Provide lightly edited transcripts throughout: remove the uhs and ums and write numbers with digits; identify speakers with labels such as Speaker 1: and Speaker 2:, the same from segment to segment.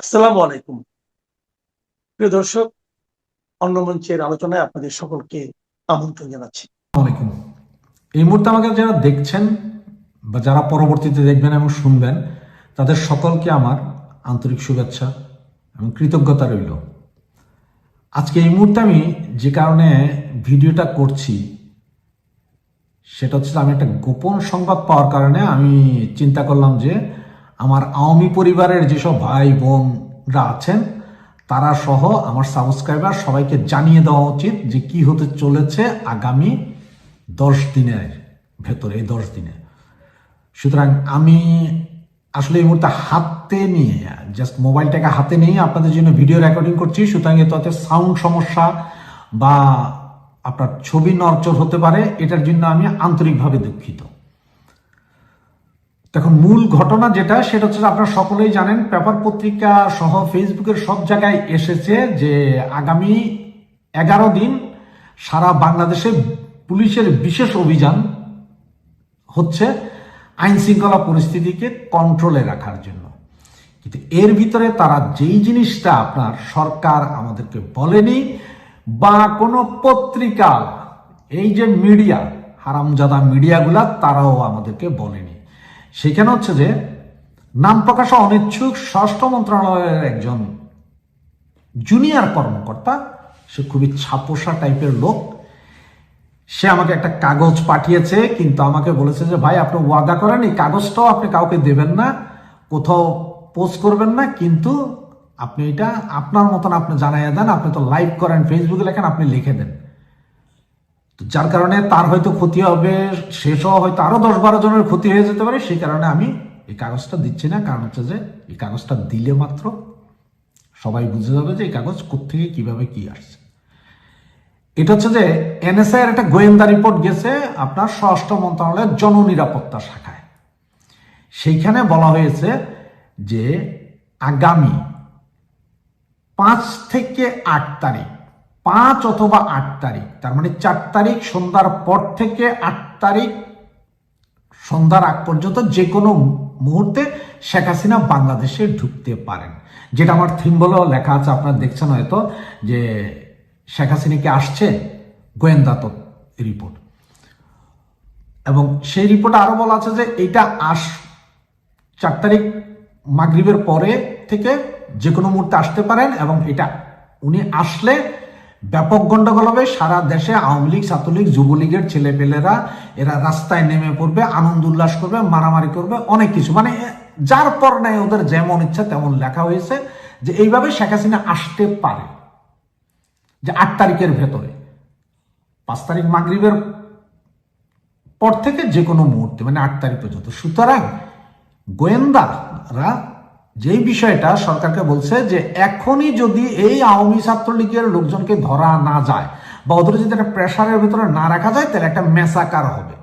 Speaker 1: আসসালামু আলাইকুম। প্রিয় দর্শক, অন্য মঞ্চের আলোচনায় আপনাদের সকলকে আমন্ত্রণ জানাচ্ছি।
Speaker 2: আলাইকুম। এই মুহূর্তে আমাকে যারা দেখছেন বা যারা পরবর্তীতে দেখবেন এবং শুনবেন তাদের সকলকে আমার আন্তরিক শুভেচ্ছা এবং কৃতজ্ঞতা রইল। আজকে এই মুহূর্তে আমি যে কারণে ভিডিওটা করছি সেটা হচ্ছে আমি একটা গোপন সংবাদ পাওয়ার কারণে আমি চিন্তা করলাম যে আমার আওয়ামী পরিবারের যেসব ভাই বোনরা আছেন তারা সহ আমার সাবস্ক্রাইবার সবাইকে জানিয়ে দেওয়া উচিত যে কি হতে চলেছে আগামী 10 দিনের ভেতরে, এই 10 দিনে। সুতরাং আমি আসলে এই মুহূর্তে হাতে নিয়ে জাস্ট মোবাইলটাকে হাতে নিয়ে আপনাদের জন্য ভিডিও রেকর্ডিং করছি। সুতরাং এতে সাউন্ড সমস্যা বা আপনার ছবি নড়চড় হতে পারে, এটার জন্য আমি আন্তরিকভাবে দুঃখিত। দেখুন, মূল ঘটনা যেটা সেটা হচ্ছে আপনারা সকলেই জানেন, পেপার পত্রিকা সহ ফেসবুকের সব জায়গায় এসেছে যে আগামী 11 দিন সারা বাংলাদেশে পুলিশের বিশেষ অভিযান হচ্ছে আইন শৃঙ্খলা পরিস্থিতিকে কন্ট্রোলে রাখার জন্য। কিন্তু এর ভিতরে তারা যেই জিনিসটা আপনার সরকার আমাদেরকে বলেনি বা কোনো পত্রিকা, এই যে মিডিয়া, হারামজাদা মিডিয়াগুলা, তারাও আমাদেরকে বলেনি, সেখানে হচ্ছে যে নাম প্রকাশে অনিচ্ছুক স্বরাষ্ট্র মন্ত্রণালয়ের একজন জুনিয়র কর্মকর্তা, সে খুবই ছাপোষা টাইপের লোক, সে আমাকে একটা কাগজ পাঠিয়েছে, কিন্তু আমাকে বলেছে যে ভাই আপনি ওয়াদা করেন এই কাগজটাও আপনি কাউকে দেবেন না, কোথাও পোস্ট করবেন না, কিন্তু আপনি এটা আপনার মতন আপনি জানাইয়া দেন, আপনি তো লাইভ করেন, ফেসবুকে লেখেন, আপনি লিখে দেন। যার কারণে তার হয়তো ক্ষতি হবে, শেষও হয়তো আরো 10-12 জনের ক্ষতি হয়ে যেতে পারে, সেই কারণে আমি এই কাগজটা দিচ্ছি না। কারণ হচ্ছে যে এই কাগজটা দিলে মাত্র সবাই বুঝে যাবে যে এই কাগজ কোত্থেকে কিভাবে কি আসছে। এটা হচ্ছে যে এনএসআই এর একটা গোয়েন্দা রিপোর্ট গেছে আপনার স্বরাষ্ট্র মন্ত্রণালয়ের জননিরাপত্তা শাখায়। সেইখানে বলা হয়েছে যে আগামী 5 থেকে 8 তারিখ, 5 অথবা 8 তারিখ, তার মানে 4 তারিখ সন্ধ্যার পর থেকে 8 তারিখ সন্ধ্যার আগ পর্যন্ত যে কোনো মুহূর্তে শেখ হাসিনা বাংলাদেশে ঢুকতে পারেন। যেটা আমার থিম বলেও লেখা আছে, আপনারা দেখছেন হয়তো, যে শেখ হাসিনা কি আসছে, গোয়েন্দা তো রিপোর্ট। এবং সেই রিপোর্টে আরো বলা আছে যে এইটা 4 তারিখ মাগরিবের পরে থেকে যে কোনো মুহূর্তে আসতে পারেন, এবং এটা উনি আসলে ব্যাপক গন্ডগোল হবে। সারা দেশে আওয়ামী লীগ, ছাত্রলীগ, যুবলীগের ছেলেপেলেরা এরা রাস্তায় নেমে পড়বে, আনন্দ উল্লাস করবে, মারামারি করবে, অনেক কিছু, মানে যার পর নেই ওদের যেমন ইচ্ছা তেমন লেখা হয়েছে যে এইভাবে শেখ হাসিনা আসতে পারে, যে 8 তারিখের ভেতরে, 5 তারিখ মাগরিবের পর থেকে যে কোনো মুহূর্তে, মানে 8 তারিখ পর্যন্ত। সুতরাং গোয়েন্দারা যেই বিষয়টা সরকারকে বলছে যে এখনই যদি এই আওয়ামী ছাত্রলীগের লোকজনকে ধরা না যায় বা ওদের যদি একটা প্রেসারের ভিতরে না রাখা যায় তাহলে একটা মেসাকার হবে।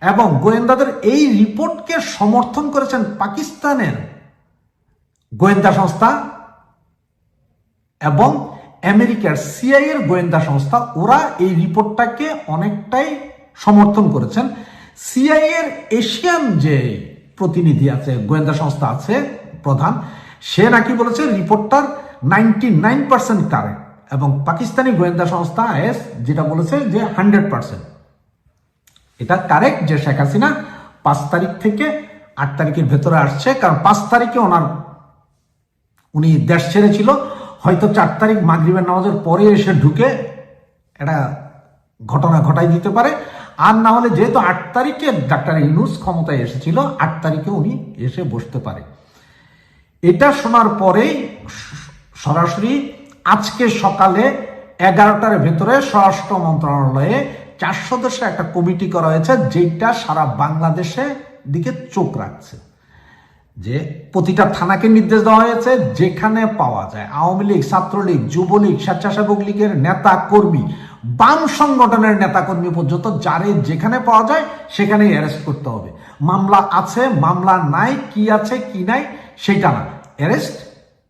Speaker 2: এবং গোয়েন্দাদের এই রিপোর্টকে সমর্থন করেছেন পাকিস্তানের গোয়েন্দা সংস্থা এবং আমেরিকার সিআইএ এর গোয়েন্দা সংস্থা। ওরা এই রিপোর্টটাকে অনেকটাই সমর্থন করেছেন। সিআইএ এর এশিয়ান যে প্রতিনিধি আছে, গোয়েন্দা সংস্থা আছে প্রধান, সে নাকি বলেছে রিপোর্টটার 99% কারেক্ট, এবং পাকিস্তানি গোয়েন্দা সংস্থা আইএস যেটা বলেছে যে 100% এটা কারেক্ট, যে শেখ হাসিনা 5 তারিখ থেকে 8 তারিখের ভেতরে আসছে। কারণ 5 তারিখে উনি দেশ ছেড়েছিল, হয়তো 4 তারিখ মাগরিবের নামাজের পরে এসে ঢুকে একটা ঘটনা ঘটাই দিতে পারে। আর না হলে যেহেতু 8 তারিখে ডাক্তার ইউনূস ক্ষমতায় এসেছিল, 8 তারিখে উনি এসে বসতে পারে। এটা শোনার পরেই সরাসরি আজকে সকালে 11টার ভেতরে স্বরাষ্ট্র মন্ত্রণালয়ে 4 সদস্যের একটা কমিটি করা হয়েছে, যেটা সারা বাংলাদেশে দিকে চোখ রাখছে। যে প্রতিটা থানাকে নির্দেশ দেওয়া হয়েছে যেখানে পাওয়া যায় আওয়ামী লীগ, ছাত্রলীগ, যুবলীগ, স্বেচ্ছাসেবক লীগের নেতা কর্মী, বাম সংগঠনের নেতা কর্মী পর্যন্ত যারে যেখানে পাওয়া যায় সেখানেই অ্যারেস্ট করতে হবে। মামলা আছে, মামলা নাই, কি আছে কি নাই সেটা না, অ্যারেস্ট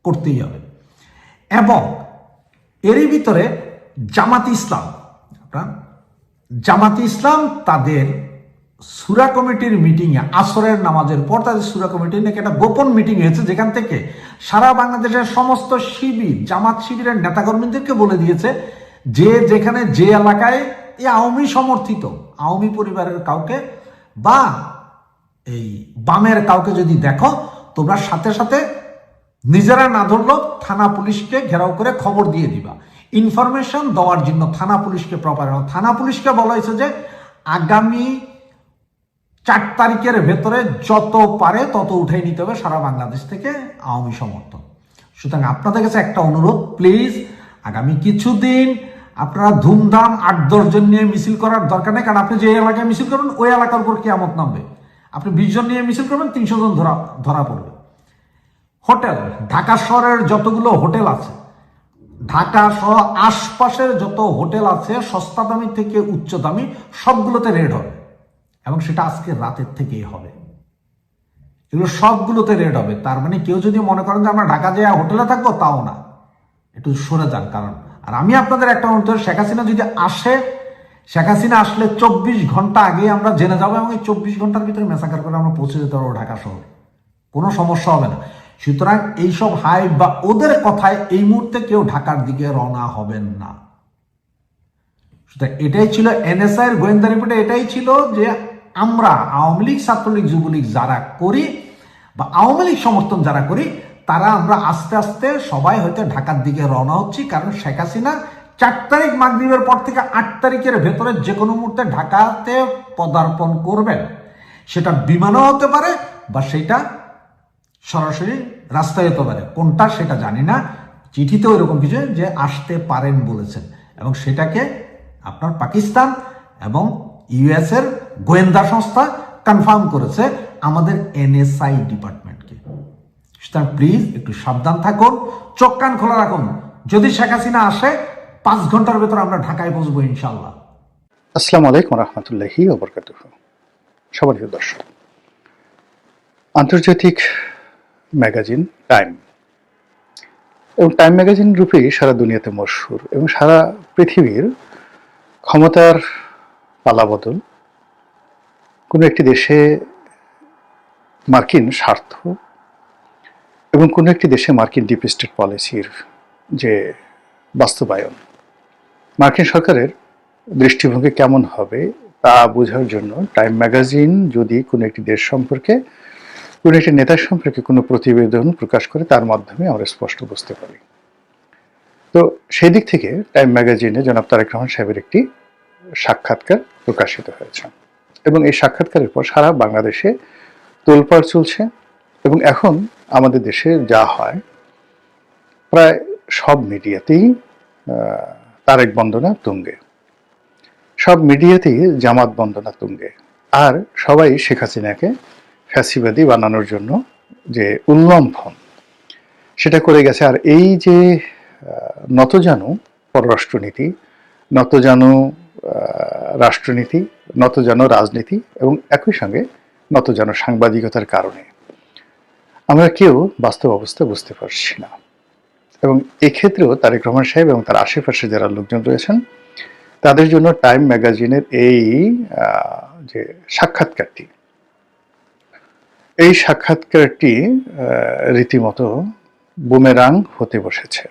Speaker 2: করতেই হবে। এবং এরই ভিতরে জামাত ইসলাম তাদের সূরা কমিটির মিটিংয়ে আসরের নামাজের পর তাদের সূরা কমিটির নাকি একটা গোপন মিটিং হয়েছে, যেখান থেকে সারা বাংলাদেশের সমস্ত শিবির, জামাত শিবিরের নেতাকর্মীদেরকে বলে দিয়েছে যে যেখানে যে এলাকায় এই আওয়ামী সমর্থিত আওয়ামী পরিবারের কাউকে বা এই বামের কাউকে যদি দেখো, তোমরা সাথে সাথে নিজেরা না ধরলেও থানা পুলিশকে ঘেরাও করে খবর দিয়ে দিবা। ইনফরমেশন দেওয়ার জন্য থানা পুলিশকে থানা পুলিশকে বলা হয়েছে যে আগামী 4 তারিখের ভেতরে যত পারে তত উঠাই নিতে হবে সারা বাংলাদেশ থেকে আওয়ামী সমর্থন। সুতরাং আপনাদের কাছে একটা অনুরোধ, প্লিজ আগামী কিছুদিন আপনারা ধুমধাম 8-10 জন নিয়ে মিছিল করার দরকার নেই, কারণ আপনি যে এলাকায় মিছিল করবেন ওই এলাকার উপর কিয়ামত নামবে। আপনি 20 জন নিয়ে মিছিল করবেন, 300 জন ধরা পড়বে। হোটেল, ঢাকা শহরের যতগুলো হোটেল আছে, ঢাকা সহ আশপাশের যত হোটেল আছে সস্তা দামি থেকে উচ্চ দামি সবগুলোতে রেড হবে, এবং সেটা আজকে রাতের থেকেই হবে। এগুলো সবগুলোতে রেড হবে। তার মানে কেউ যদি মনে করেন যে আমরা ঢাকা যেয়ে হোটেলে থাকবো, তাও না, একটু সরে যান। কারণ আর আমি আপনাদের একটা অনুরোধ, শেখ হাসিনা যদি আসে, শেখ হাসিনা আসলে 24 ঘন্টা আগে আমরা জেনে যাবো, এবং এই 24 ঘন্টার ভিতরে মেসাকার করে আমরা পৌঁছে যেতে পারবো ঢাকা শহর, কোনো সমস্যা হবে না। সুতরাং এইসব হাইপ বা ওদের কথায় এই মুহূর্তে কেউ ঢাকার দিকে রওনা হবেন না। সুতরাং এটাই ছিল এনএসআই এর গোয়েন্দা রিপোর্টে, এটাই ছিল যে আমরা আওয়ামী লীগ, ছাত্রলীগ, যুবলীগ যারা করি বা আওয়ামী লীগ সমর্থন যারা করি, তারা আমরা আস্তে আস্তে সবাই হয়তো ঢাকার দিকে রওনা হচ্ছি। কারণ শেখ হাসিনা 4 তারিখ মাগরিবের পর থেকে 8 তারিখের ভেতরে যে কোনো মুহূর্তে ঢাকাতে পদার্পণ করবেন। সেটা বিমানও হতে পারে বা সেটা সরাসরি রাস্তায় হতে পারে, কোনটা সেটা জানি না। চিঠিতেও এরকম কিছু যে আসতে পারেন বলেছেন, এবং সেটাকে আপনার পাকিস্তান এবং ইউএস এর গোয়েন্দা সংস্থা কনফার্ম করেছে আমাদের এনএসআই ডিপার্টমেন্টকে। সুতরাং প্লিজ একটু সাবধান থাকুন, চোখ কান খোলা রাখুন। যদি শেখ হাসিনা আসে 5 ঘন্টার ভেতর আমরা ঢাকায় পৌঁছবো ইনশাল্লাহ।
Speaker 3: আসসালামু আলাইকুম রহমতুল্লাহি ওয়া বারাকাতুহু। সবারই দর্শক, আন্তর্জাতিক ম্যাগাজিন টাইম এবং টাইম ম্যাগাজিন রূপেই সারা দুনিয়াতে মশহুর, এবং সারা পৃথিবীর ক্ষমতার পালাবদল, কোনো একটি দেশে মার্কিন স্বার্থ এবং কোনো একটি দেশে মার্কিন ডিপ স্টেট পলিসির যে বাস্তবায়ন, মার্কিন সরকারের দৃষ্টিভঙ্গি কেমন হবে তা বোঝার জন্য টাইম ম্যাগাজিন যদি কোনো একটি দেশ সম্পর্কে, কোনো একটি নেতার সম্পর্কে কোনো প্রতিবেদন প্রকাশ করে, তার মাধ্যমে আমরা স্পষ্ট বুঝতে পারি। তো সেই দিক থেকে টাইম ম্যাগাজিনে জনাব তারেক রহমান সাহেবের একটি সাক্ষাৎকার প্রকাশিত হয়েছে, এবং এই সাক্ষাৎকারের পর সারা বাংলাদেশে তোলপাড় চলছে। এবং এখন আমাদের দেশে যা হয়, প্রায় সব মিডিয়াতেই তারেক বন্দনা তুঙ্গে, সব মিডিয়াতেই জামাত বন্দনা তুঙ্গে, আর সবাই শেখ হাসিনাকে ফ্যাসিবাদী বানানোর জন্য যে উল্লম্ফন সেটা করে গেছে। আর এই যে নতজানু পররাষ্ট্রনীতি, নতজানু রাষ্ট্রনীতি, নতজানু রাজনীতি এবং একই সঙ্গে নতজানু সাংবাদিকতার কারণে আমরা কেউ বাস্তব অবস্থা বুঝতে পারছি না। এবং এক্ষেত্রেও তারেক রহমান সাহেব এবং তার আশেপাশে যারা লোকজন রয়েছেন, তাদের জন্য টাইম ম্যাগাজিনের এই যে সাক্ষাৎকারটি, এই সাক্ষাৎকারটি রীতিমতো বুমেরাং হতে বসেছে।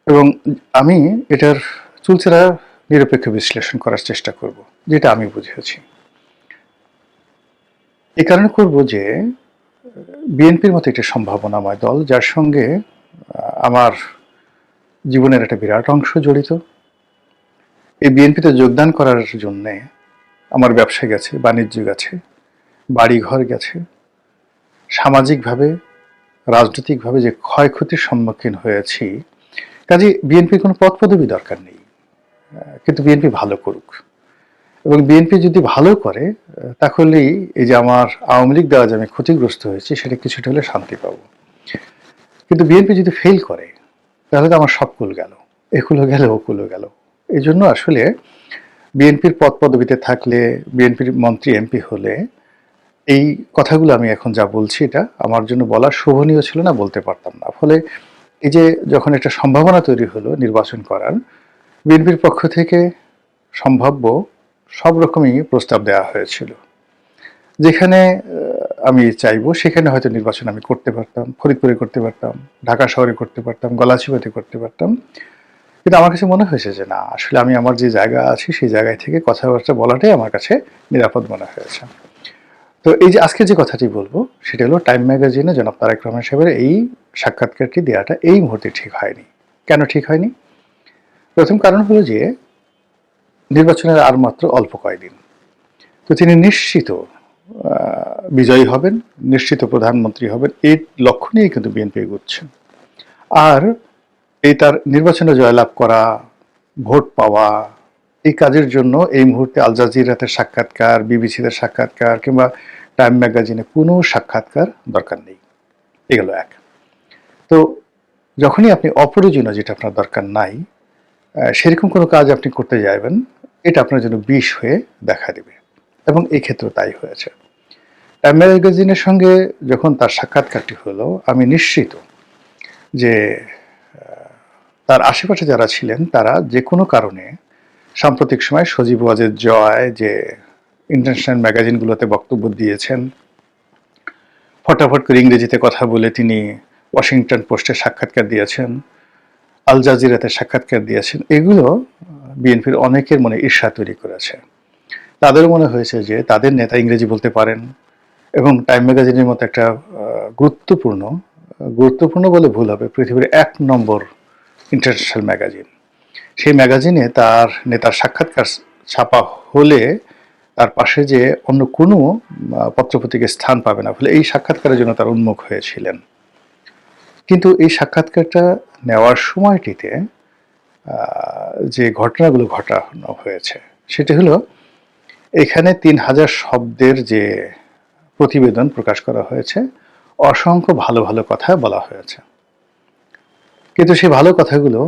Speaker 3: এবং আমি এটার চুলচেরা নিরপেক্ষ বিশ্লেষণ করার চেষ্টা করব, যেটা আমি বুঝেছি। এই কারণে করব যে বিএনপির মতো একটি সম্ভাবনাময় দল, যার সঙ্গে আমার জীবনের একটা বিরাট অংশ জড়িত, এই বিএনপিতে যোগদান করার জন্যে আমার ব্যবসা গেছে, বাণিজ্য গেছে, বাড়িঘর গেছে, সামাজিকভাবে রাজনৈতিকভাবে যে ক্ষয়ক্ষতির সম্মুখীন হয়েছি। কাজে বিএনপির কোনো পদ পদবি দরকার নেই, কিন্তু বিএনপি ভালো করুক। এবং বিএনপি যদি ভালো করে, তাহলেই এই যে আমার আওয়ামী লীগ দ্বারা যে আমি ক্ষতিগ্রস্ত হয়েছি, সেটা কিছুটা হলে শান্তি পাবো। কিন্তু বিএনপি যদি ফেল করে, তাহলে তো আমার সব কুল গেল, একুলো গেল, ওকুলো গেল। এই জন্য আসলে বিএনপির পদ পদবিতে থাকলে, বিএনপির মন্ত্রী এমপি হলে, এই কথাগুলো আমি এখন যা বলছি এটা আমার জন্য বলা শোভনীয় ছিল না, বলতে পারতাম না। ফলে এই যে যখন একটা সম্ভাবনা তৈরি হলো নির্বাচন করার, বিএনপির পক্ষ থেকে সম্ভাব্য সব রকমই প্রস্তাব দেওয়া হয়েছিল। যেখানে আমি চাইবো সেখানে হয়তো নির্বাচন আমি করতে পারতাম, ফরিদপুরে করতে পারতাম, ঢাকা শহরে করতে পারতাম, গলাচিপাতে করতে পারতাম। কিন্তু আমার কাছে মনে হয়েছে যে না, আসলে আমি আমার যে জায়গা আছি সেই জায়গায় থেকে কথাবার্তা বলাটাই আমার কাছে নিরাপদ মনে হয়েছে। তো এই যে আজকে যে কথাটি বলবো সেটা হলো টাইম ম্যাগাজিনে জনাব তারেক রহমান সাহেবের এই সাক্ষাৎকারটি দেওয়াটা এই মুহূর্তে ঠিক হয়নি। কেন ঠিক হয়নি? প্রথম কারণ হলো যে নির্বাচনের আর মাত্র অল্প কয়েকদিন। তো তিনি নিশ্চিত বিজয়ী হবেন, নিশ্চিত প্রধানমন্ত্রী হবেন, এই লক্ষ্য নিয়েই কিন্তু বিএনপি এগোচ্ছে। আর এই তার নির্বাচনে জয়লাভ করা, ভোট পাওয়া, এই কাজের জন্য এই মুহূর্তে আল জাজিরাতে সাক্ষাৎকার, বিবিসিতে সাক্ষাৎকার কিংবা টাইম ম্যাগাজিনে কোনো সাক্ষাৎকার দরকার নেই। এগুলো এক। তো যখনই আপনি অপ্রয়োজনীয়, যেটা আপনার দরকার নাই, সেরকম কোনো কাজ আপনি করতে যাবেন, এটা আপনার জন্য বিষ হয়ে দেখা দেবে, এবং এই ক্ষেত্রে তাই হয়েছে। টাইম ম্যাগাজিনের সঙ্গে যখন তার সাক্ষাৎকারটি হলো, আমি নিশ্চিত যে তার আশেপাশে যারা ছিলেন তারা যে কোনো কারণে সাম্প্রতিক সময় সজীব ওয়াজেদ জয় যে ইন্টারন্যাশনাল ম্যাগাজিনগুলোতে বক্তব্য দিয়েছেন, ফটাফট করে ইংরেজিতে কথা বলে তিনি ওয়াশিংটন পোস্টে সাক্ষাৎকার দিয়েছেন, আল জাজিরাতে সাক্ষাৎকার দিয়েছেন, এগুলো বিএনপির অনেকের মনে ঈর্ষা তৈরি করেছে। তাদের মনে হয়েছে যে তাদের নেতা ইংরেজি বলতে পারেন, এবং টাইম ম্যাগাজিনের মতো একটা গুরুত্বপূর্ণ বলে ভুল হবে, পৃথিবীর 1 নম্বর ইন্টারন্যাশনাল ম্যাগাজিন, সেই ম্যাগাজিনে তার নেতার সাক্ষাৎকার ছাপা হলে তার পাশে যে অন্য কোনো পত্রপত্রিকায় স্থান পাবে না বলে এই সাক্ষাৎকারের জন্য তার উন্মুখ হয়েছিলেন। কিন্তু এই সাক্ষাৎকারটা নেওয়ার সময়টিতে যে ঘটনাগুলো ঘটানো হয়েছে সেটা হলো, এখানে 3000 শব্দের যে প্রতিবেদন প্রকাশ করা হয়েছে, অসংখ্য ভালো ভালো কথা বলা হয়েছে, কিন্তু সেই ভালো কথাগুলো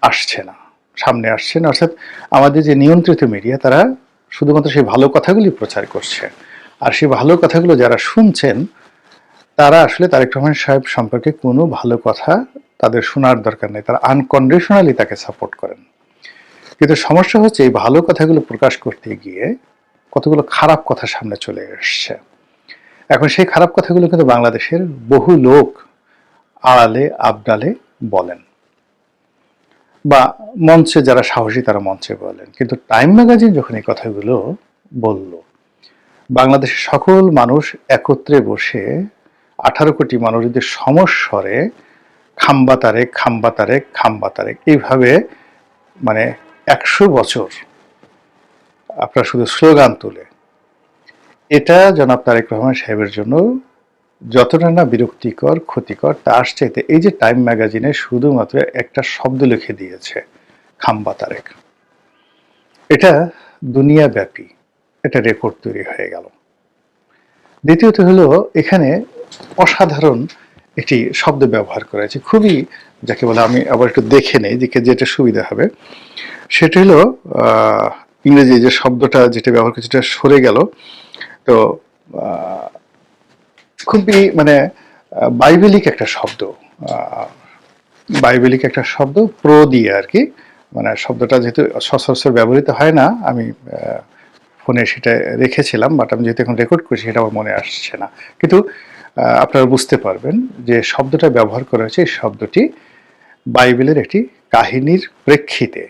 Speaker 3: আসছে না, সামনে আসছে না। অর্থাৎ আমাদের যে নিয়ন্ত্রিত মিডিয়া, তারা শুধুমাত্র সেই ভালো কথাগুলি প্রচার করছে, আর সেই ভালো কথাগুলো যারা শুনছেন তারা আসলে তারেক রহমান সাহেব সম্পর্কে কোনো ভালো কথা তাদের শোনার দরকার নেই, তারা আনকন্ডিশনালি তাকে সাপোর্ট করেন। কিন্তু সমস্যা হচ্ছে এই ভালো কথাগুলো প্রকাশ করতে গিয়ে কতগুলো খারাপ কথা সামনে চলে এসছে। এখন সেই খারাপ কথাগুলো কিন্তু বাংলাদেশের বহু লোক আড়ালে আবডালে বলেন, বা মঞ্চে যারা সাহসী তারা মঞ্চে বলেন। কিন্তু টাইম ম্যাগাজিন যখন এই কথাগুলো বলল, বাংলাদেশের সকল মানুষ একত্রে বসে 18 কোটি মানুষ যদি সমস্বরে খাম্বা তারেক, খাম্বা তারেক, খাম্বা তারেক এইভাবে মানে 100 বছর আপনার শুধু স্লোগান তুলে, এটা জনাব তারেক রহমান সাহেবের জন্য যতটা না বিরক্তিকর, ক্ষতিকর, তার চাইতে এই যে টাইম ম্যাগাজিনে শুধুমাত্র একটা শব্দ লিখে দিয়েছে, খাম্বা তারেক, এটা দুনিয়াব্যাপী একটা রেকর্ড তৈরি হয়ে গেল। দ্বিতীয়ত হলো, এখানে অসাধারণ একটি শব্দ ব্যবহার করা হয়েছে, খুবই, যাকে বলে, আমি আবার একটু দেখে নেই যেটা সুবিধা হবে। সেটা হলো ইংরেজি যে শব্দটা যেটা ব্যবহার করছে, সেটা সরে গেল। তো খুবই মানে বাইবেলিক একটা শব্দ, বাইবেলিক একটা শব্দ প্রো দিয়ে আর কি, মানে শব্দটা যেহেতু সচরাচর ব্যবহৃত হয় না, আমি ফোনে সেটা রেখেছিলাম, বাট আমি যেহেতু এখন রেকর্ড করছি সেটা আমার মনে আসছে না, কিন্তু আপনারা বুঝতে পারবেন যে শব্দটা ব্যবহার করা হয়েছে, এই শব্দটি বাইবেলের একটি কাহিনীর প্রেক্ষিতে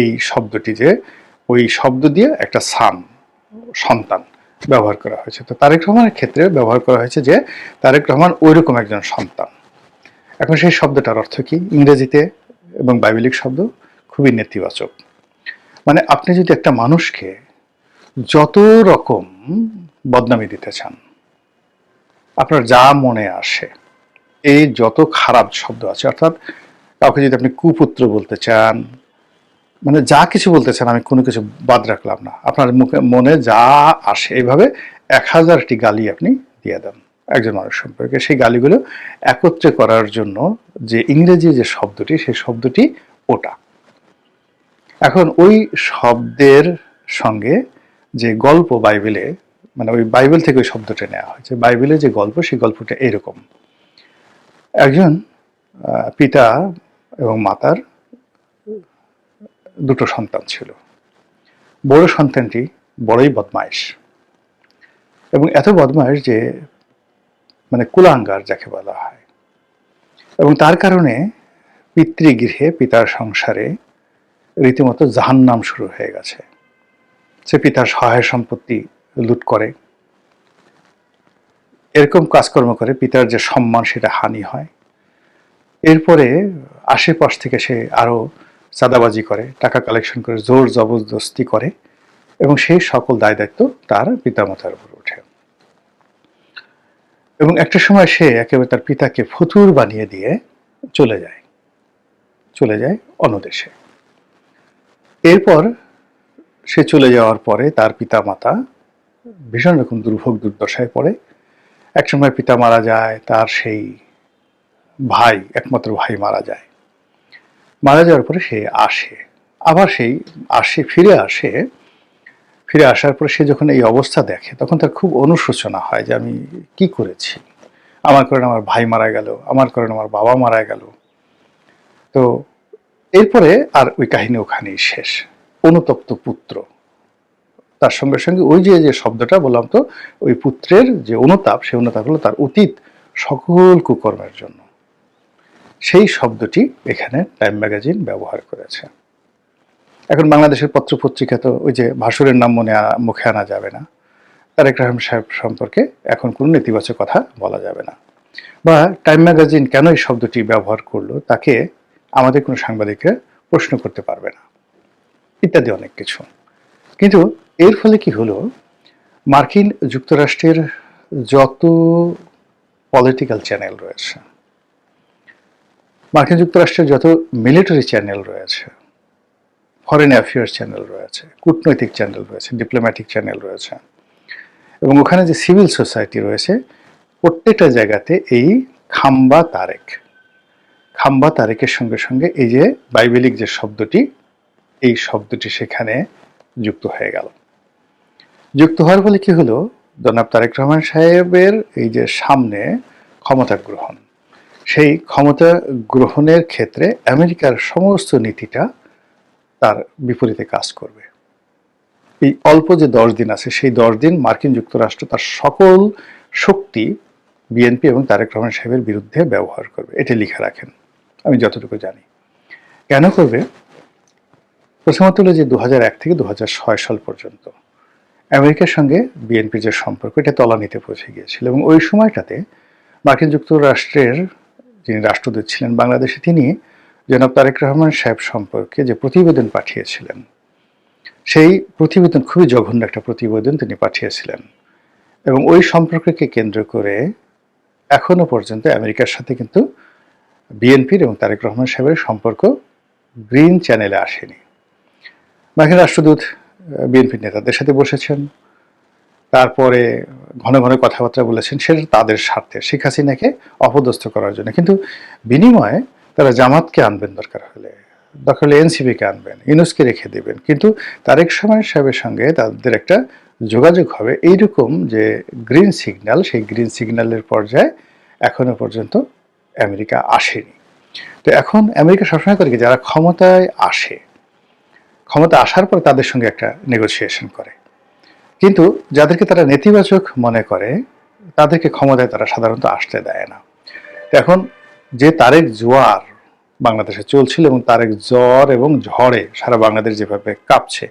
Speaker 3: এই শব্দটি, যে ওই শব্দ দিয়ে একটা সন্তান ব্যবহার করা হয়েছে। তো তারেক রহমানের ক্ষেত্রে ব্যবহার করা হয়েছে যে তারেক রহমান ওইরকম একজন সন্তান। এখন সেই শব্দটার অর্থ কি ইংরেজিতে এবং বাইবেলিক শব্দ খুবই নেতিবাচক। মানে আপনি যদি একটা মানুষকে যত রকম বদনামি দিতে চান, আপনার যা মনে আসে, এই যত খারাপ শব্দ আছে, অর্থাৎ কাউকে যদি আপনি কুপুত্র বলতে চান, মানে যা কিছু বলতে চান, আমি কোনো কিছু বাদ রাখলাম না, আপনার মনে যা আসে এইভাবে 1000টি গালি আপনি দিয়ে দেন একজন মানুষ সম্পর্কে। সেই গালিগুলো একত্রে করার জন্য যে ইংরেজি যে শব্দটি, সেই শব্দটি ওটা। এখন ওই শব্দের সঙ্গে যে গল্প বাইবেলে, মানে ওই বাইবেল থেকে ওই শব্দটা নেওয়া হয়েছে, বাইবেলের যে গল্প, সেই গল্পটা এরকম: একজন পিতা এবং মাতার দুটো সন্তান ছিল। বড় সন্তানটি বড়ই বদমাইশ, এবং এত বদমাইশ যে মানে কুলাঙ্গার যাকে বলা হয়, এবং তার কারণে পিতৃগৃহে পিতার সংসারে রীতিমতো জাহান্নাম শুরু হয়ে গেছে। সে পিতার সহায় সম্পত্তি লুট করে, এরকম কাজকর্ম করে পিতার যে সম্মান সেটা হানি হয়। এরপরে আশেপাশ থেকে সে আরো চাঁদাবাজি করে, টাকা কালেকশন করে, জোর জবরদস্তি করে, এবং সেই সকল দায় দায়িত্ব তার পিতামাতার উপর ওঠে। এবং একটা সময় সে একেবারে তার পিতাকে ফতুর বানিয়ে দিয়ে চলে যায় অন্যদেশে। এরপর সে চলে যাওয়ার পরে তার পিতামাতা ভীষণ রকম দুর্ভোগ দুর্দশায় পড়ে। একসময় পিতা মারা যায়, তার সেই ভাই, একমাত্র ভাই মারা যায়। মারা যাওয়ার পরে সে আবার ফিরে আসার পরে সে যখন এই অবস্থা দেখে তখন তার খুব অনুশোচনা হয় যে আমি কি করেছি, আমার কারণে আমার ভাই মারা গেল, আমার কারণে আমার বাবা মারা গেল। তো এরপরে আর ওই কাহিনী ওখানেই শেষ। অনুতপ্ত পুত্র, তার সঙ্গে সঙ্গে ওই যে শব্দটা বললাম, তো ওই পুত্রের যে অনুতাপ, সেই অনুতাপ হলো তার অতীত সকল কুকর্মের জন্য। সেই শব্দটি এখানে টাইম ম্যাগাজিন ব্যবহার করেছে। এখন বাংলাদেশের পত্রপত্রিকা তো ওই যে ভাসুরের নাম মুখে আনা যাবে না, তারেক রহমান সাহেব সম্পর্কে এখন কোনো নেতিবাচক কথা বলা যাবে না, বা টাইম ম্যাগাজিন কেন এই শব্দটি ব্যবহার করলো তাকে আমাদের কোনো সাংবাদিকরা প্রশ্ন করতে পারবে না, ইত্যাদি অনেক কিছু। কিন্তু এর ফলে কি হলো, মার্কিন যুক্তরাষ্ট্রের যত পলিটিক্যাল চ্যানেল রয়েছে, মার্কিন যুক্তরাষ্ট্রের যত মিলিটারি চ্যানেল রয়েছে, ফরেন অ্যাফেয়ার্স চ্যানেল রয়েছে, কূটনৈতিক চ্যানেল রয়েছে, ডিপ্লোম্যাটিক চ্যানেল রয়েছে, এবং ওখানে যে সিভিল সোসাইটি রয়েছে, প্রত্যেকটা জায়গাতে এই খাম্বা তারেকের সঙ্গে সঙ্গে এই যে বাইবেলিক যে শব্দটি, এই শব্দটি সেখানে যুক্ত হয়ে গেল। যুক্ত হওয়ার ফলে কি হলো, জনাব তারেক রহমান সাহেবের এই যে সামনে ক্ষমতা গ্রহণ, সেই ক্ষমতা গ্রহণের ক্ষেত্রে আমেরিকার সমস্ত নীতিটা তার বিপরীতে কাজ করবে। এই অল্প যে 10 দিন আছে, সেই 10 দিন মার্কিন যুক্তরাষ্ট্র তার সকল শক্তি বিএনপি এবং তারেক রহমান সাহেবের বিরুদ্ধে ব্যবহার করবে, এটা লিখে রাখেন, আমি যতটুকু জানি। কেন করবে? প্রথমত হলো যে 2001 থেকে 2006 সাল পর্যন্ত আমেরিকার সঙ্গে বিএনপির যে সম্পর্ক, এটা তলানিতে পৌঁছে গিয়েছিল, এবং ওই সময়টাতে মার্কিন যুক্তরাষ্ট্রের যিনি রাষ্ট্রদূত ছিলেন বাংলাদেশে, তিনি জনাব তারেক রহমান সাহেব সম্পর্কে যে প্রতিবেদন পাঠিয়েছিলেন, সেই প্রতিবেদন খুবই জঘন্য একটা প্রতিবেদন তিনি পাঠিয়েছিলেন, এবং ওই সম্পর্ককে কেন্দ্র করে এখনো পর্যন্ত আমেরিকার সাথে কিন্তু বিএনপির এবং তারেক রহমান সাহেবের সম্পর্ক গ্রিন চ্যানেলে আসেনি। মার্কিন রাষ্ট্রদূত বিএনপির নেতাদের সাথে বসেছেন, তারপরে ঘন ঘন কথাবার্তা বলেছেন, সেটা তাদের স্বার্থে, শেখ হাসিনাকে অপদস্থ করার জন্য। কিন্তু বিনিময়ে তারা জামাতকে আনবেন, দরকার হলে এনসিপিকে আনবেন, ইউনুসকে রেখে দেবেন, কিন্তু তারেক রহমান সাহেবের সঙ্গে তাদের একটা যোগাযোগ হবে, এইরকম যে গ্রিন সিগন্যাল, সেই গ্রিন সিগন্যালের পর্যায়ে এখনো পর্যন্ত আমেরিকা আসেনি। তো এখন আমেরিকা সবসময় করে কি, যারা ক্ষমতায় আসে, ক্ষমতা আসার পর তাদের সঙ্গে একটা নেগোসিয়েশন করে, কিন্তু যাদেরকে তারা নেতিবাচক মনে করে তাদেরকে ক্ষমতায় তারা সাধারণত আসতে দেয় না। এখন যে তারেক জোয়ার বাংলাদেশে চলছিল, এবং তারেক জ্বর এবং ঝড়ে সারা বাংলাদেশ যেভাবে কাঁপছে,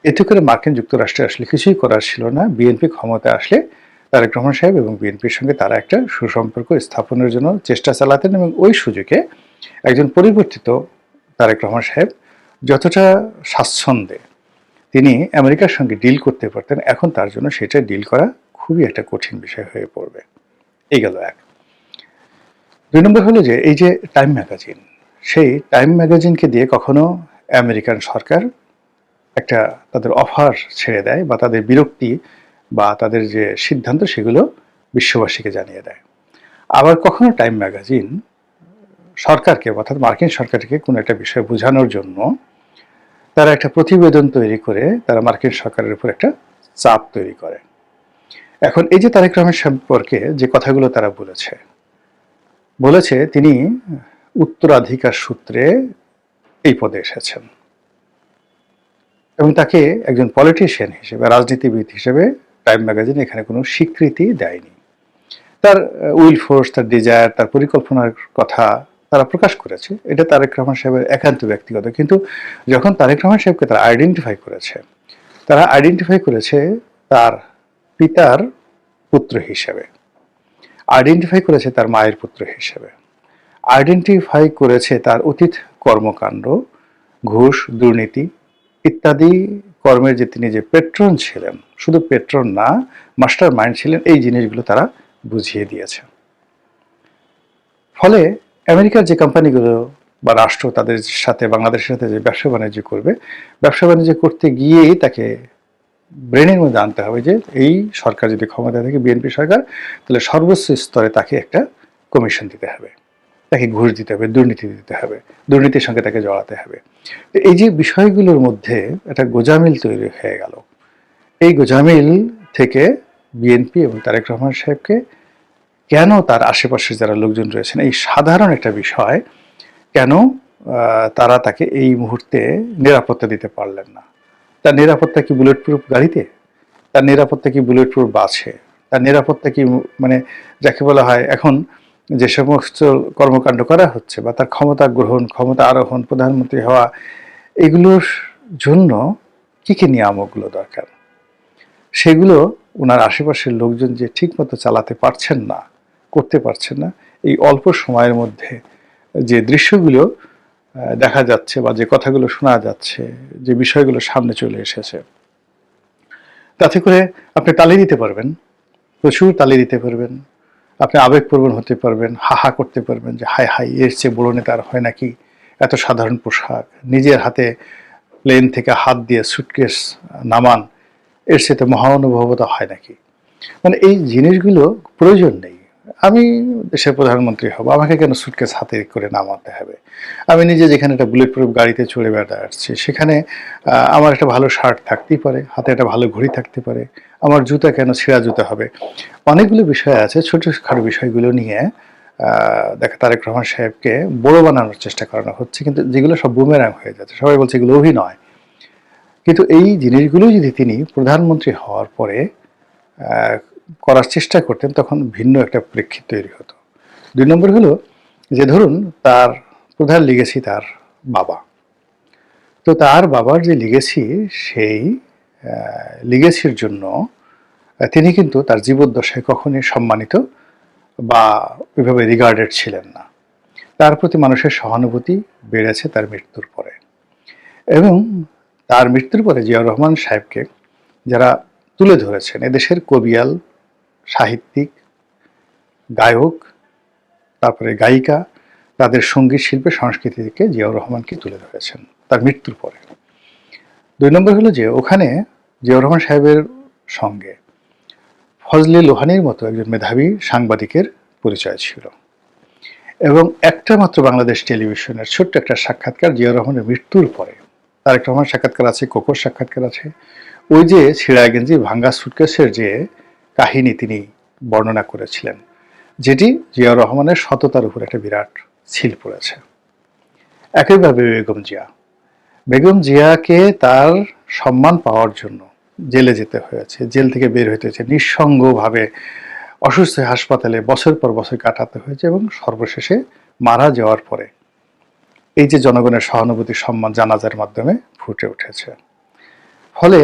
Speaker 3: এতে করে মার্কিন যুক্তরাষ্ট্রে আসলে কিছুই করার ছিল না। বিএনপি ক্ষমতায় আসলে তারেক রহমান সাহেব এবং বিএনপির সঙ্গে তারা একটা সুসম্পর্ক স্থাপনের জন্য চেষ্টা চালাতেন, এবং ওই সুযোগে একজন পরিবর্তিত তারেক রহমান সাহেব যতটা স্বাচ্ছন্দ্যে তিনি আমেরিকার সঙ্গে ডিল করতে পারতেন, এখন তার জন্য সেটা ডিল করা খুবই একটা কঠিন বিষয় হয়ে পড়বে। এই গেল এক। 2 নম্বর হলো যে এই যে টাইম ম্যাগাজিন, সেই টাইম ম্যাগাজিনকে দিয়ে কখনো আমেরিকান সরকার একটা তাদের অফার ছেড়ে দেয়, বা তাদের বিরক্তি বা তাদের যে সিদ্ধান্ত সেগুলো বিশ্ববাসীকে জানিয়ে দেয়। আবার কখনো টাইম ম্যাগাজিন সরকারকে, অর্থাৎ মার্কিন সরকারকে কোনো একটা বিষয় বোঝানোর জন্য তারা একটা প্রতিবেদন তৈরি করে তারা মার্কিন সরকারের উপর একটা চাপ তৈরি করে। এখন এই যে তারেক রহমান সম্পর্কে যে কথাগুলো তারা বলেছে তিনি উত্তরাধিকার সূত্রে এই পদে এসেছেন, এবং তাকে একজন পলিটিশিয়ান হিসেবে, রাজনীতিবিদ হিসেবে টাইম ম্যাগাজিন এখানে কোনো স্বীকৃতি দেয়নি। তার উইল ফোর্স, তার ডিজায়ার, তার পরিকল্পনার কথা তারা প্রকাশ করেছে, এটা তারেক রহমান সাহেবের একান্ত ব্যক্তিগত। কিন্তু যখন তারেক রহমান সাহেবকে তারা আইডেন্টিফাই করেছে তার পিতার পুত্র হিসেবে, আইডেন্টিফাই করেছে তার মায়ের পুত্র হিসেবে, আইডেন্টিফাই করেছে তার অতীত কর্মকাণ্ড, ঘুষ, দুর্নীতি ইত্যাদি কর্মের যে তিনি যে পেট্রন ছিলেন, শুধু পেট্রন না, মাস্টার মাইন্ড ছিলেন, এই জিনিসগুলো তারা বুঝিয়ে দিয়েছে। ফলে আমেরিকার যে কোম্পানিগুলো বা রাষ্ট্র তাদের সাথে, বাংলাদেশের সাথে যে ব্যবসা বাণিজ্য করবে, ব্যবসা বাণিজ্য করতে গিয়েই তাকে ব্রেনের মধ্যে আনতে হবে যে এই সরকার যদি ক্ষমতায় থাকে, বিএনপি সরকার, তাহলে সর্বোচ্চ স্তরে তাকে একটা কমিশন দিতে হবে, তাকে ঘুষ দিতে হবে, দুর্নীতি দিতে হবে, দুর্নীতির সঙ্গে তাকে জড়াতে হবে। তো এই যে বিষয়গুলোর মধ্যে একটা গোজামিল তৈরি হয়ে গেল, এই গোজামিল থেকে বিএনপি এবং তারেক রহমান সাহেবকে কেন তার আশেপাশে যারা লোকজন রয়েছেন, এই সাধারণ একটা বিষয় কেন তারা তাকে এই মুহূর্তে নিরাপত্তা দিতে পারলেন না? তার নিরাপত্তা কি বুলেট প্রুফ গাড়িতে? তার নিরাপত্তা কি বুলেট প্রুফ বাসে? তার নিরাপত্তা কি মানে যাকে বলা হয় এখন যে সমস্ত কর্মকাণ্ড করা হচ্ছে বা তার ক্ষমতা গ্রহণ, ক্ষমতা আরোহণ, প্রধানমন্ত্রী হওয়া, এগুলোর জন্য কি কি নিয়ামকগুলো দরকার, সেগুলো ওনার আশেপাশের লোকজন যে ঠিকমতো চালাতে পারছেন না, করতে পারছেন না, এই অল্প সময়ের মধ্যে যে দৃশ্যগুলো দেখা যাচ্ছে বা যে কথাগুলো শোনা যাচ্ছে, যে বিষয়গুলো সামনে চলে এসেছে, তাতে করে আপনি তালি দিতে পারবেন, প্রচুর তালি দিতে পারবেন, আপনি আবেগপ্রবণ হতে পারবেন, হাহা করতে পারবেন যে হায় হায়, এর চেয়ে বড় নেতা আর হয় নাকি, এত সাধারণ পোশাক, নিজের হাতে প্লেন থেকে হাত দিয়ে সুটকেস নামান, এর চেয়ে মহানুভবতা হয় নাকি। মানে এই জিনিসগুলো প্রয়োজন নেই। আমি দেশের প্রধানমন্ত্রী হব, আমাকে কেন সুটকেস হাতে করে নামাতে হবে? আমি নিজে যেখানে একটা বুলেট প্রুফ গাড়িতে চড়ে বেড়াচ্ছি, সেখানে আমার একটা ভালো শার্ট থাকতেই পারে, হাতে একটা ভালো ঘড়ি থাকতে পারে, আমার জুতা কেন ছেঁড়া জুতা হবে? অনেকগুলো বিষয় আছে, ছোটখাটো বিষয়গুলো নিয়ে দেখা তারেক রহমান সাহেবকে বড় বানানোর চেষ্টা করানো হচ্ছে, কিন্তু যেগুলো সব বুমেরাং হয়ে যাচ্ছে। সবাই বলছে এগুলো অভিনয়, কিন্তু এই জিনিসগুলো যদি তিনি প্রধানমন্ত্রী হওয়ার পরে করার চেষ্টা করতেন, তখন ভিন্ন একটা প্রেক্ষিত তৈরি হতো। 2 নম্বর হলো যে ধরুন তার প্রধান লিগেসি তার বাবা, তো তার বাবার যে লিগেসি, সেই লিগেসির জন্য তিনি কিন্তু তার জীবদ্দশায় কখনই সম্মানিত বা ওইভাবে রিগার্ডেড ছিলেন না। তার প্রতি মানুষের সহানুভূতি বেড়েছে তার মৃত্যুর পরে, এবং তার মৃত্যুর পরে জিয়াউর রহমান সাহেবকে যারা তুলে ধরেছেন, এদেশের কবিয়াল, সাহিত্যিক, গায়ক, তারপরে গায়িকা, তাদের সঙ্গীত শিল্পে সংস্কৃতি থেকে জিয়াউর রহমানকে তুলে ধরেছেন তার মৃত্যুর পরে। 2 নম্বর হলো যে ওখানে জিয়াউর রহমান সাহেবের সঙ্গে ফজলে লোহানীর মতো একজন মেধাবী সাংবাদিকের পরিচয় ছিল, এবং একটা মাত্র বাংলাদেশ টেলিভিশনের ছোট্ট একটা সাক্ষাৎকার জিয়াউর রহমানের মৃত্যুর পরে, তারেক রহমান সাক্ষাৎকার আছে, কোকোর সাক্ষাৎকার আছে, ওই যে ছিঁড়া গেঞ্জি ভাঙ্গা সুটকেসের যে কাহিনী তিনি বর্ণনা করেছিলেন, যেটি জিয়াউর রহমানের সততার উপর একটা বিরাট ছিল পড়েছে। একইভাবে বেগম জিয়াকে তার সম্মান পাওয়ার জন্য জেলে যেতে হয়েছে, জেল থেকে বের হতে হয়েছে, নিঃসঙ্গভাবে অসুস্থ হাসপাতালে বছর পর বছর কাটাতে হয়েছে, এবং সর্বশেষে মারা যাওয়ার পরে এই যে জনগণের সহানুভূতি, সম্মান জানাজার মাধ্যমে ফুটে উঠেছে। ফলে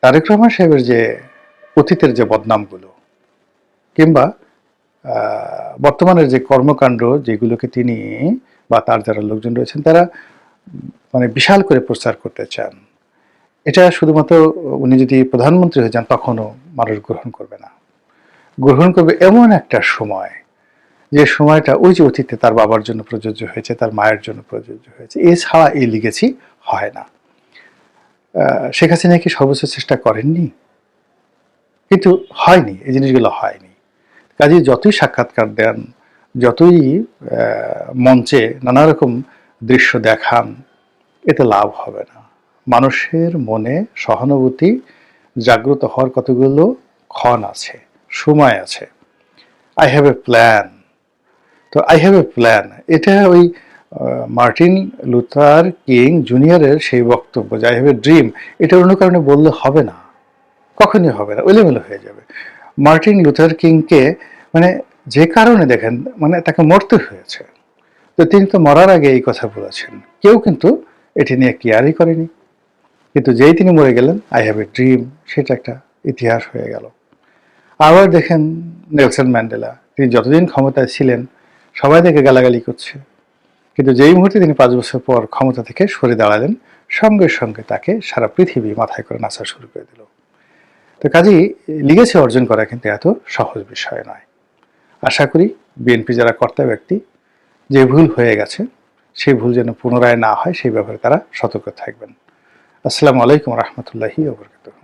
Speaker 3: তারেক রহমান সাহেবের যে অতীতের যে বদনামগুলো কিংবা বর্তমানের যে কর্মকাণ্ড, যেগুলোকে তিনি বা তার যারা লোকজন রয়েছেন তারা মানে বিশাল করে প্রচার করতে চান, এটা শুধুমাত্র উনি যদি প্রধানমন্ত্রী হয়ে যান তখনও মানুষ গ্রহণ করবে না। গ্রহণ করবে এমন একটা সময়, যে সময়টা ওই যে অতীতে তার বাবার জন্য প্রযোজ্য হয়েছে, তার মায়ের জন্য প্রযোজ্য হয়েছে, এছাড়া এই লিগেছি হয় না। শেখ হাসিনা কি সর্বোচ্চ চেষ্টা করেননি? কিন্তু হয়নি, এই জিনিসগুলো হয়নি। কাজে যতই সাক্ষাৎকার দেন, যতই মঞ্চে নানা রকম দৃশ্য দেখান, এতে লাভ হবে না। মানুষের মনে সহানুভূতি জাগ্রত হওয়ার কতগুলো ক্ষণ আছে, সময় আছে। I have a plan. তো আই হ্যাভ এ প্ল্যান, এটা ওই মার্টিন লুথার কিং জুনিয়রের সেই বক্তব্য যে আই হ্যাভ এ ড্রিম, এটা অন্য কারণে বললে হবে না, কখনই হবে না, এলোমেলো হয়ে যাবে। মার্টিন লুথার কিংকে মানে যে কারণে দেখেন মানে তাকে মরতে হয়েছে, তো তিনি তো মরার আগে এই কথা বলেছেন, কেউ কিন্তু এটি নিয়ে কেয়ারই করেনি। কিন্তু যেই তিনি মরে গেলেন, আই হ্যাভ এ ড্রিম, সেটা একটা ইতিহাস হয়ে গেল। আবার দেখেন নেলসন ম্যান্ডেলা, তিনি যতদিন ক্ষমতায় ছিলেন সবাই তাকে গালাগালি করছে, কিন্তু যেই মুহূর্তে তিনি 5 বছর পর ক্ষমতা থেকে সরে দাঁড়ালেন, সঙ্গে সঙ্গে তাকে সারা পৃথিবী মাথায় করে নাচা শুরু করে দিল। তো কাজেই লিগেসি অর্জন করা কিন্তু এত সহজ বিষয় নয়। আশা করি বিএনপি যারা কর্তা ব্যক্তি, যে ভুল হয়ে গেছে সেই ভুল যেন পুনরায় না হয় সেই ব্যাপারে তারা সতর্ক থাকবেন। আসসালামু আলাইকুম রহমতুল্লাহি ওয়া বারাকাতুহু।